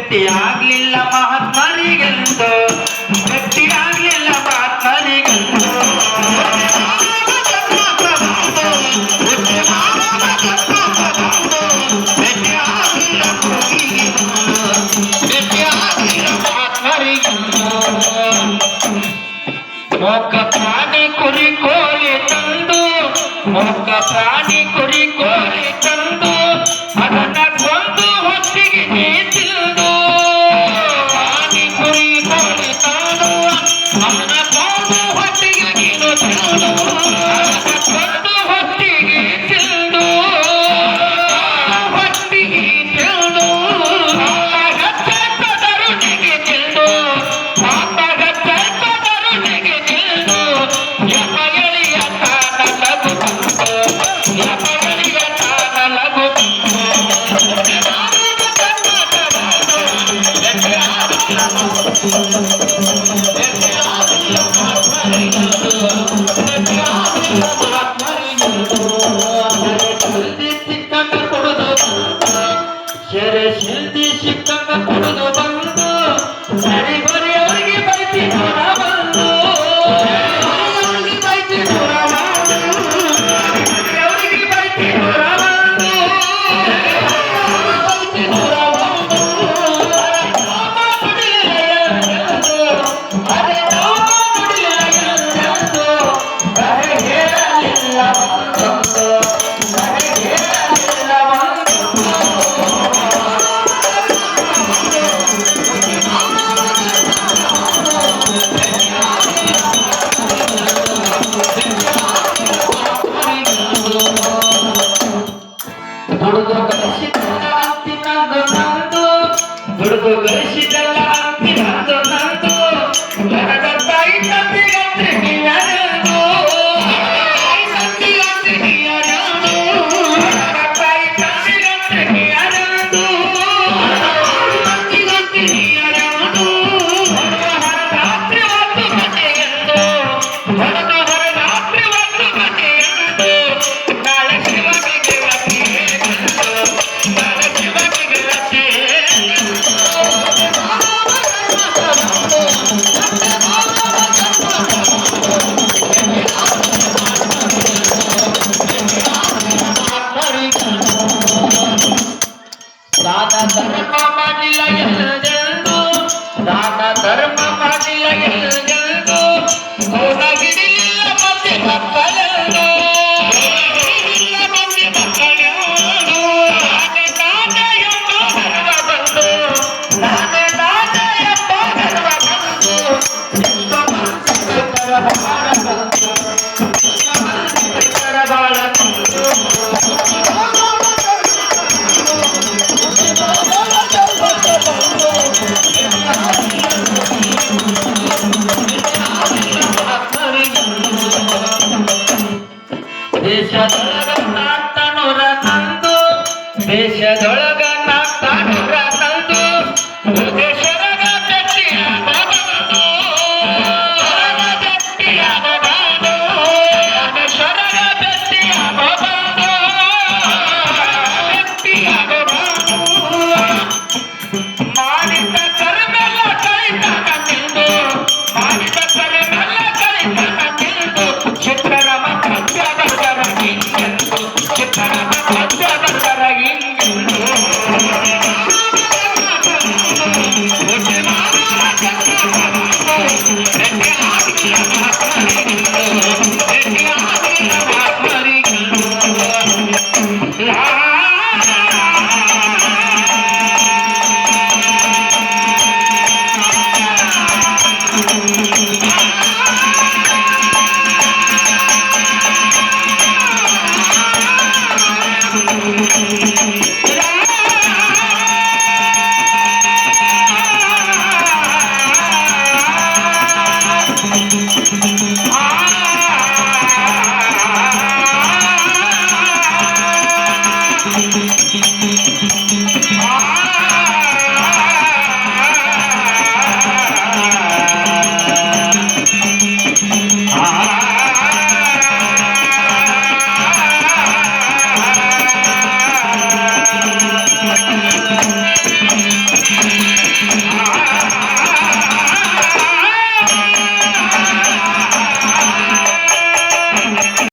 ಭೇಟಿಯಾಗ್ಲಿಲ್ಲ ಮಹಾತ್ಮರಿಗೆಂದು ಭೇಟಿಯಾಗ್ಲಿಲ್ಲ ಮಹಾತ್ಮರಿಗೆಂದು ಮೊಕ್ಕ ಪ್ರಾಣಿ ಕುರಿ ಕೋಳಿ ತಂದು ಮೊಕ್ಕ ಪ್ರಾಣಿ ಕುರಿ ಕೋಳಿ ತಂದು ಅದನ್ನ ಕೊಂದು ಹೊತ್ತಿಗೆ ನೀ ತಿಂದು ಪ್ರಾಣಿ ಕುರಿ ಕೋಳಿ ತಂದು ಅದನ್ನ ಕೊಂದು ಹೊತ್ತಿಗೆ ನೀನು ತಿಂದು ಕೊಂದು ಹೊತ್ತಿಗೆ ತಿಂದು ಹೊತ್ತಿಗೆ ತಿಂದು ಗರುಣಿಗೆ ತಿಂದು ಗರುಣಿಗೆ ತಿಂದು ಯಮಗಳಿಯ ತಾನ ಲಘು ಯಮಗಳಿಯ ತಾನ ಲಘು ಸಿಕ್ಕಂಗ ಕೊಡುದು ಸೆರೆ ಶಿಲ್ದಿ ಸಿಕ್ಕಂಗ ಕೊಡುದು ಬಂದು ಸರಿ ಬರಿ ಅವರಿಗೆ ಬೈತಿ ದೂರ ಬಂದು ಅವರಿಗೆ ಬೈತಿ ದೂರ ಬಂದು ಅವರಿಗೆ ಬೈತಿ ದೂರ ಬಂದು ಬೈತಿ ದೂರ ಬಂದು ಅರೆ ನಾವು ನುಡಿಯಂದು ಕರೆ ಹೇಳಲಿಲ್ಲ ಬಂದು ಕರೆ ಹೇಳಲಿಲ್ಲ ಬಂದು ದುಡಿದು ಗಳಿಸಿದಲ್ಲ ಅಂತಿನದು ನಂದು ದುಡಿದು ಗಳಿಸಿದಲ್ಲ ಅಂತಿನದು ನಂದು ನನಗ ತಾಯಿ ತಂದೆಗಂತ್ರಿ ನೀಯನದು ತಾಯಿ ತಂದೆಗಂತ್ರಿ ನೀಯನದು ನನಗ ತಾಯಿ ತಂದೆಗಂತ್ರಿ ನೀಯನದು ತಂದೆಗಂತ್ರಿ ನೀಯನದು ಹೊರರಾತ್ರಿ ಹೊತ್ತು ಮನೆಯೆಂದು ಹೊರರಾತ್ರಿ ಹೊತ್ತು ಮನೆಯೆಂದು ನಾಳೆ ಶಿವನಿಗೆ ವತಿ ನಾಳೆ ಶಿವನಿಗೆ ವತಿ ದಾನ ಧರ್ಮ ಮಾಡಿಲ್ಲ ಎಲ್ಲದೆಂದು ದಾನ ಧರ್ಮ ಮಾಡಿಲ್ಲ ಎಲ್ಲದೆಂದು ಮೌನ ಹಿಡಿಲಿಲ್ಲ ಮಂದಿ ಮಕ್ಕಳೆಂದು ಹಿಡಿಲಿಲ್ಲ ಮಂದಿ ಮಕ್ಕಳೆಂದು ನಾನೇ ನಾನೇ ಎಂಬ ಗರ್ವ ಬಂದು ನಾನೇ ನಾನೇ ಎಂಬ ಗರ್ವ ಬಂದು ಎಷ್ಟೋ ಮನಸ್ಸಿಗೆ ಬಾಳ ಬಂದು ಎಷ್ಟೋ ಮನಸ್ಸಿಗೆ ಬಾಳ ಬಂದು ದೇಶದೊಳಗ ನಾಟನೂರ ನಂದು ದೇಶದೊಳಗ ನಾಟನೂರ ನಂದು ದೇಶದೊಳಗ ಬೆಟ್ಟಿಯಾದ ಬಂದು ಬೆಟ್ಟಿಯಾದ ಬಂದು ದೇಶದೊಳಗ ಬೆಟ್ಟಿಯಾದ ಬಂದು ಬೆಟ್ಟಿಯಾದ ಬಂದು ಮಾಡಿದ ಕರ್ಮೆಲ್ಲ ಕಲಿತಾಗ ನಿಂದು ಮಾಡಿದ ಕರ್ಮೆಲ್ಲ ಕಲಿತಾಗ ನಿಂದು ಚಿತ್ರರಮ ಕೃತ್ಯದ ಕರಗಿ